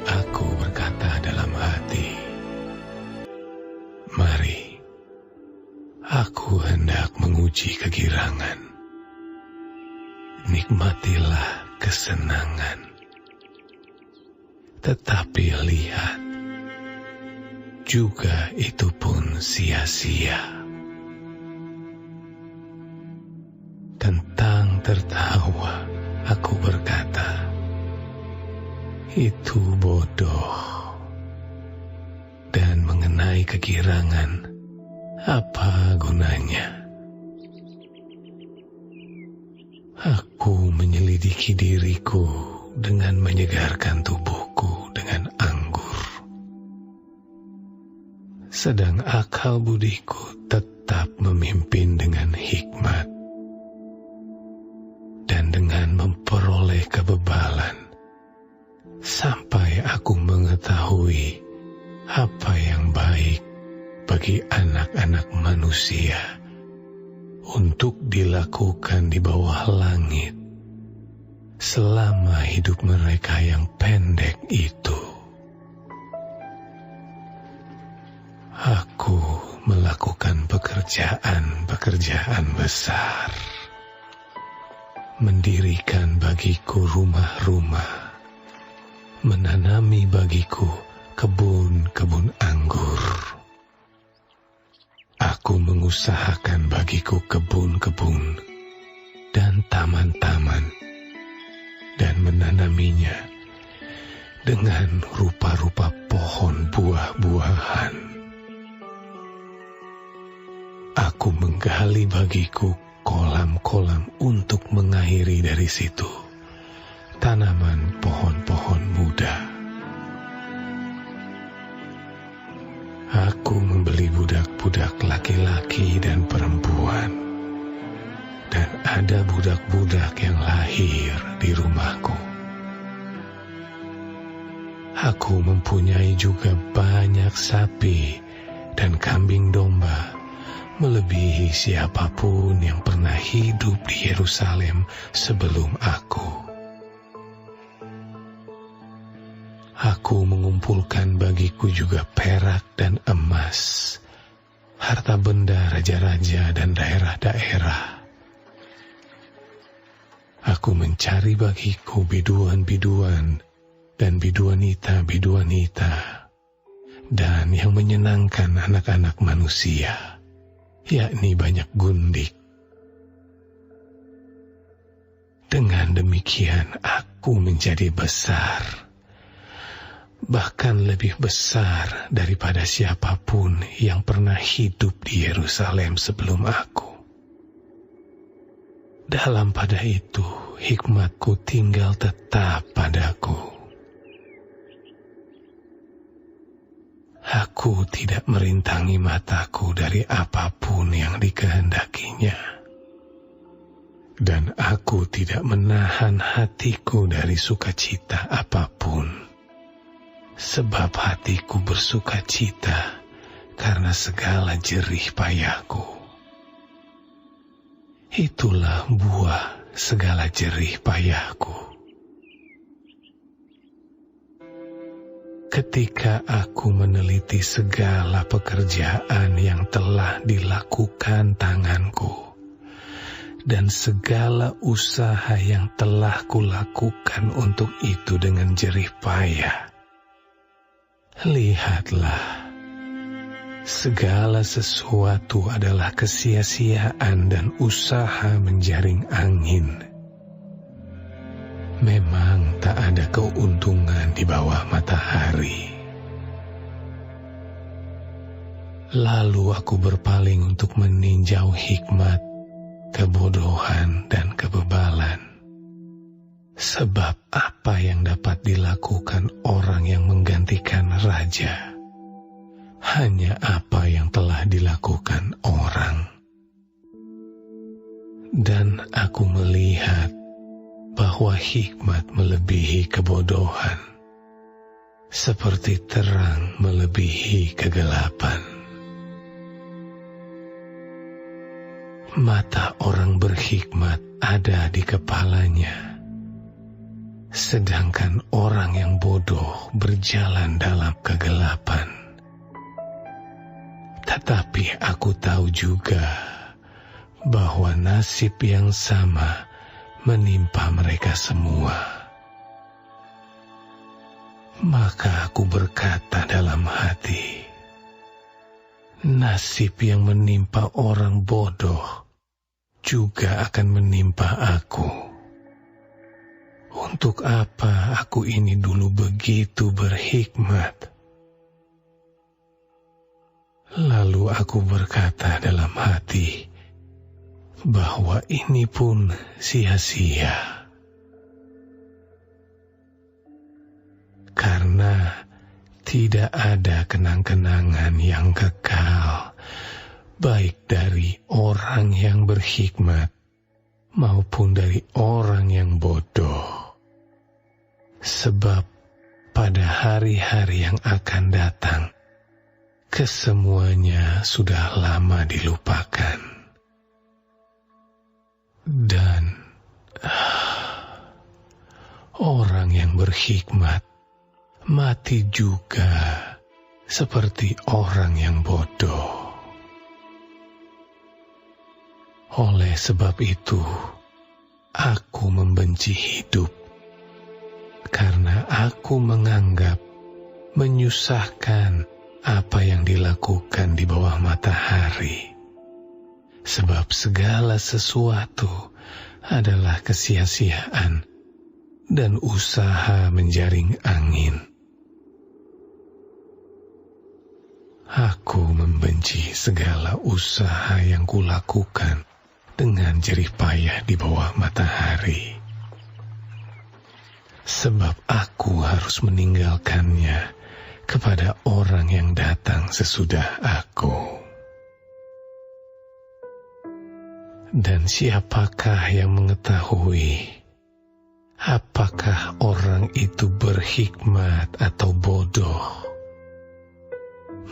aku berkata dalam hati, "Mari, aku hendak menguji kegirangan. Nikmatilah kesenangan. Tetapi lihat, juga itu pun sia-sia." Tentang tertawa, aku berkata, "Itu bodoh." Dan mengenai kegirangan, apa gunanya? Aku menyelidiki diriku dengan menyegarkan tubuhku dengan anggur. Sedang akal budiku tetap memimpin dengan hikmat. Dan dengan memperoleh kebebalan, sampai aku mengetahui apa yang baik bagi anak-anak manusia untuk dilakukan di bawah langit selama hidup mereka yang pendek itu. Aku melakukan pekerjaan-pekerjaan besar, mendirikan bagiku rumah-rumah, menanami bagiku kebun-kebun anggur. Aku mengusahakan bagiku kebun-kebun dan taman-taman, dan menanaminya dengan rupa-rupa pohon buah-buahan. Aku menggali bagiku kolam-kolam untuk mengairi dari situ tanaman pohon-pohon muda. Aku membeli budak-budak laki-laki dan perempuan, dan ada budak-budak yang lahir di rumahku. Aku mempunyai juga banyak sapi dan kambing domba, melebihi siapapun yang pernah hidup di Yerusalem sebelum aku. Aku mengumpulkan bagiku juga perak dan emas, harta benda raja-raja dan daerah-daerah. Aku mencari bagiku biduan-biduan dan biduanita-biduanita, dan yang menyenangkan anak-anak manusia, yakni banyak gundik. Dengan demikian aku menjadi besar, bahkan lebih besar daripada siapapun yang pernah hidup di Yerusalem sebelum aku. Dalam pada itu, hikmatku tinggal tetap padaku. Aku tidak merintangi mataku dari apapun yang dikehendakinya, dan aku tidak menahan hatiku dari sukacita apapun, sebab hatiku bersukacita karena segala jerih payahku. Itulah buah segala jerih payahku. Ketika aku meneliti segala pekerjaan yang telah dilakukan tanganku, dan segala usaha yang telah kulakukan untuk itu dengan jerih payah, lihatlah, segala sesuatu adalah kesia-siaan dan usaha menjaring angin. Memang tak ada keuntungan di bawah matahari. Lalu aku berpaling untuk meninjau hikmat, kebodohan, dan kebebalan. Sebab apa yang dapat dilakukan orang yang menggantikan raja? Hanya apa yang telah dilakukan orang. Dan aku melihat bahwa hikmat melebihi kebodohan, seperti terang melebihi kegelapan. Mata orang berhikmat ada di kepalanya, sedangkan orang yang bodoh berjalan dalam kegelapan. Tetapi aku tahu juga bahwa nasib yang sama menimpa mereka semua. Maka aku berkata dalam hati, nasib yang menimpa orang bodoh juga akan menimpa aku. Untuk apa aku ini dulu begitu berhikmat? Lalu aku berkata dalam hati bahwa ini pun sia-sia. Karena tidak ada kenang-kenangan yang kekal, baik dari orang yang berhikmat maupun dari orang yang bodoh. Sebab pada hari-hari yang akan datang, kesemuanya sudah lama dilupakan. Dan orang yang berhikmat mati juga seperti orang yang bodoh. Oleh sebab itu, aku membenci hidup, karena aku menganggap menyusahkan apa yang dilakukan di bawah matahari. Sebab segala sesuatu adalah kesia-siaan dan usaha menjaring angin. Aku membenci segala usaha yang kulakukan dengan jerih payah di bawah matahari. Sebab aku harus meninggalkannya kepada orang yang datang sesudah aku. Dan siapakah yang mengetahui apakah orang itu berhikmat atau bodoh?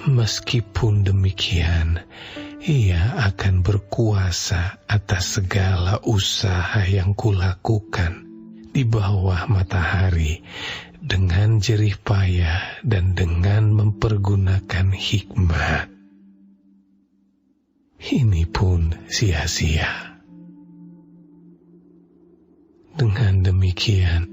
Meskipun demikian, ia akan berkuasa atas segala usaha yang kulakukan di bawah matahari dengan jerih payah dan dengan mempergunakan hikmat. Ini pun sia-sia. Dengan demikian,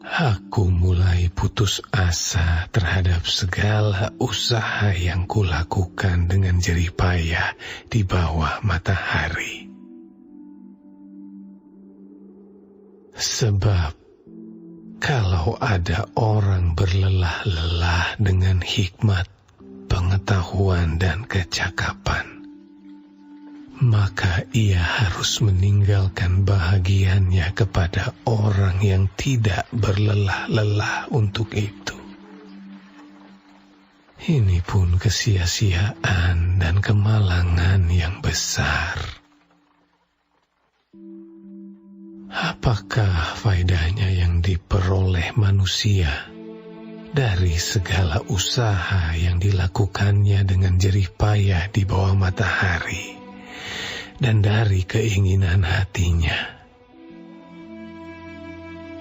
aku mulai putus asa terhadap segala usaha yang kulakukan dengan jerih payah di bawah matahari. Sebab, kalau ada orang berlelah-lelah dengan hikmat, pengetahuan, dan kecakapan, maka ia harus meninggalkan bahagiannya kepada orang yang tidak berlelah-lelah untuk itu. Ini pun kesia-siaan dan kemalangan yang besar. Apakah faedahnya yang diperoleh manusia dari segala usaha yang dilakukannya dengan jerih payah di bawah matahari dan dari keinginan hatinya?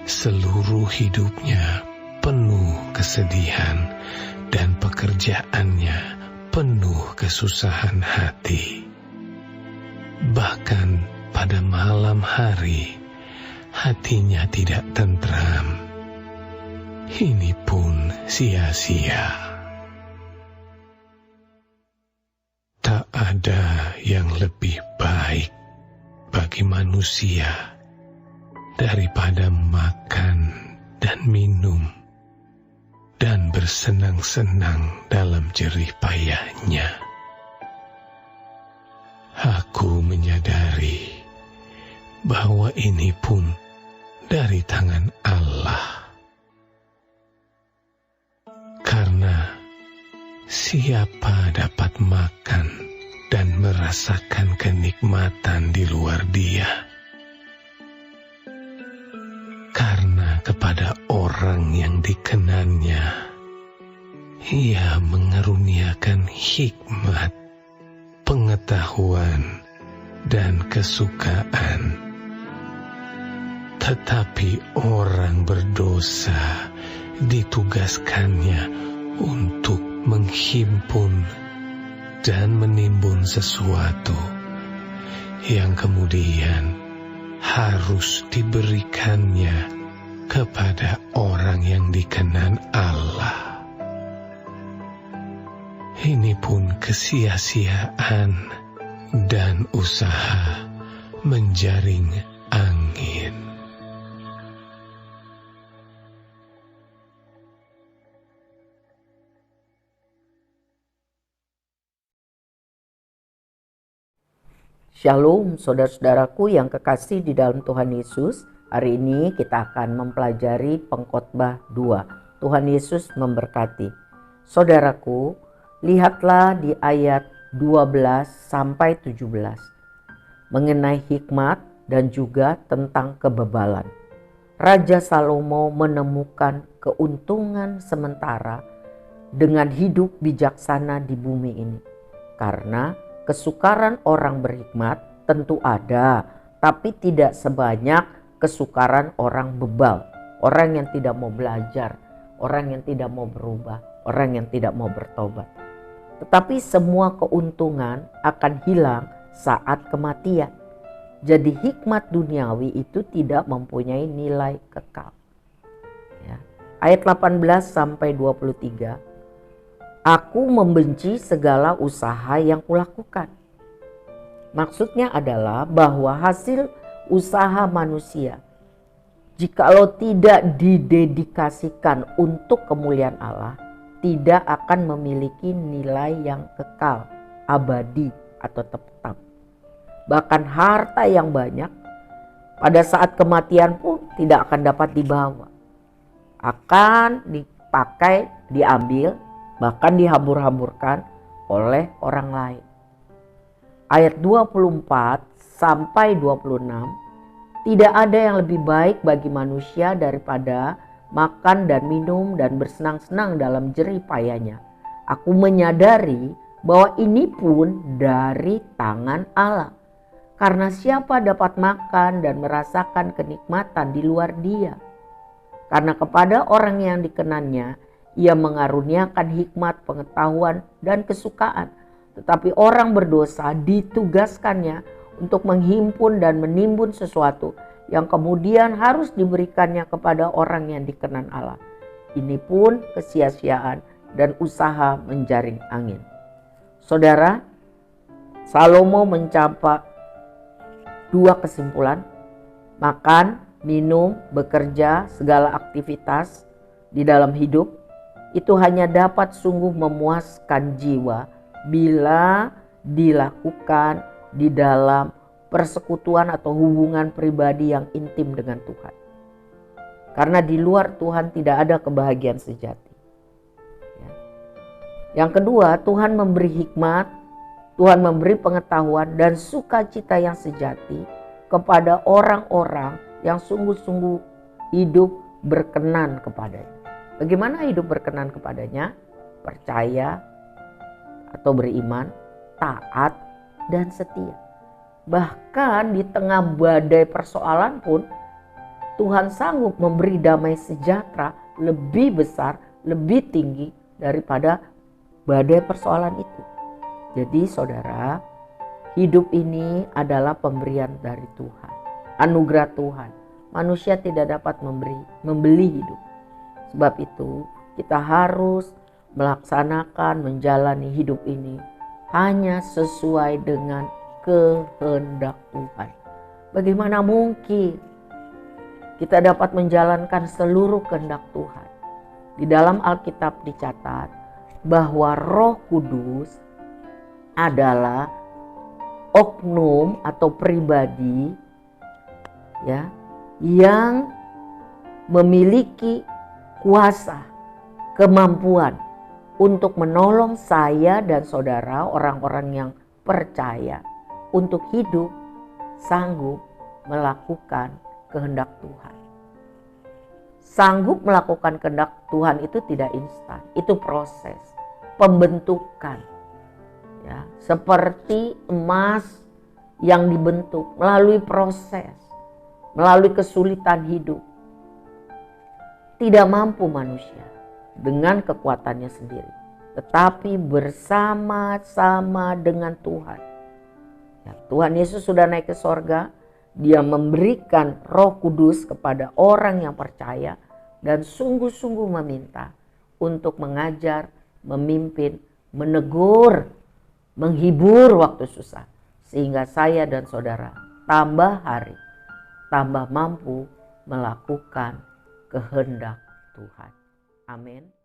Seluruh hidupnya penuh kesedihan dan pekerjaannya penuh kesusahan hati. Bahkan pada malam hari hatinya tidak tentram. Ini pun sia-sia. Tak ada yang lebih baik bagi manusia daripada makan dan minum dan bersenang-senang dalam jerih payahnya. Aku menyadari bahwa ini pun dari tangan Allah. Karena siapa dapat makan dan merasakan kenikmatan di luar Dia? Karena kepada orang yang dikenannya, Ia mengaruniakan hikmat, pengetahuan, dan kesukaan. Tetapi orang berdosa ditugaskannya untuk menghimpun dan menimbun sesuatu yang kemudian harus diberikannya kepada orang yang dikenan Allah. Ini pun kesia-siaan dan usaha menjaring angin. Shalom saudara-saudaraku yang kekasih di dalam Tuhan Yesus. Hari ini kita akan mempelajari Pengkhotbah 2. Tuhan Yesus memberkati. Saudaraku, lihatlah di ayat 12 sampai 17 mengenai hikmat dan juga tentang kebebalan. Raja Salomo menemukan keuntungan sementara dengan hidup bijaksana di bumi ini. Karena kesukaran orang berhikmat tentu ada, tapi tidak sebanyak kesukaran orang bebal, orang yang tidak mau belajar, orang yang tidak mau berubah, orang yang tidak mau bertobat. Tetapi semua keuntungan akan hilang saat kematian. Jadi hikmat duniawi itu tidak mempunyai nilai kekal. Ya. Ayat 18 sampai 23. Aku membenci segala usaha yang kulakukan. Maksudnya adalah bahwa hasil usaha manusia, jikalau tidak didedikasikan untuk kemuliaan Allah, tidak akan memiliki nilai yang kekal, abadi atau tetap. Bahkan harta yang banyak pada saat kematian pun tidak akan dapat dibawa. Akan dipakai, diambil, bahkan dihambur-hamburkan oleh orang lain. Ayat 24 sampai 26, tidak ada yang lebih baik bagi manusia daripada makan dan minum dan bersenang-senang dalam jerih payahnya. Aku menyadari bahwa ini pun dari tangan Allah. Karena siapa dapat makan dan merasakan kenikmatan di luar Dia? Karena kepada orang yang dikenannya, Ia mengaruniakan hikmat, pengetahuan, dan kesukaan. Tetapi orang berdosa ditugaskannya untuk menghimpun dan menimbun sesuatu yang kemudian harus diberikannya kepada orang yang dikenan Allah. Ini pun kesia-siaan dan usaha menjaring angin. Saudara, Salomo mencapai 2 kesimpulan: makan, minum, bekerja, segala aktivitas di dalam hidup itu hanya dapat sungguh memuaskan jiwa bila dilakukan di dalam persekutuan atau hubungan pribadi yang intim dengan Tuhan. Karena di luar Tuhan tidak ada kebahagiaan sejati. Ya. Yang kedua, Tuhan memberi hikmat, Tuhan memberi pengetahuan dan sukacita yang sejati kepada orang-orang yang sungguh-sungguh hidup berkenan kepadanya. Bagaimana hidup berkenan kepadanya? Percaya atau beriman, taat dan setia. Bahkan di tengah badai persoalan pun Tuhan sanggup memberi damai sejahtera lebih besar, lebih tinggi daripada badai persoalan itu. Jadi saudara, hidup ini adalah pemberian dari Tuhan, anugerah Tuhan. Manusia tidak dapat membeli hidup. Sebab itu kita harus melaksanakan, menjalani hidup ini hanya sesuai dengan kehendak Tuhan. Bagaimana mungkin kita dapat menjalankan seluruh kehendak Tuhan? Di dalam Alkitab dicatat bahwa Roh Kudus adalah oknum atau pribadi ya yang memiliki kuasa, kemampuan untuk menolong saya dan saudara, orang-orang yang percaya, untuk hidup sanggup melakukan kehendak Tuhan. Sanggup melakukan kehendak Tuhan itu tidak instan, itu proses pembentukan. Ya, seperti emas yang dibentuk melalui proses, melalui kesulitan hidup. tidak mampu manusia dengan kekuatannya sendiri, tetapi bersama-sama dengan Tuhan. Ya, Tuhan Yesus sudah naik ke sorga, dia memberikan Roh Kudus kepada orang yang percaya dan sungguh-sungguh meminta untuk mengajar, memimpin, menegur, menghibur waktu susah. Sehingga saya dan saudara tambah hari, tambah mampu melakukan kehendak Tuhan. Amin.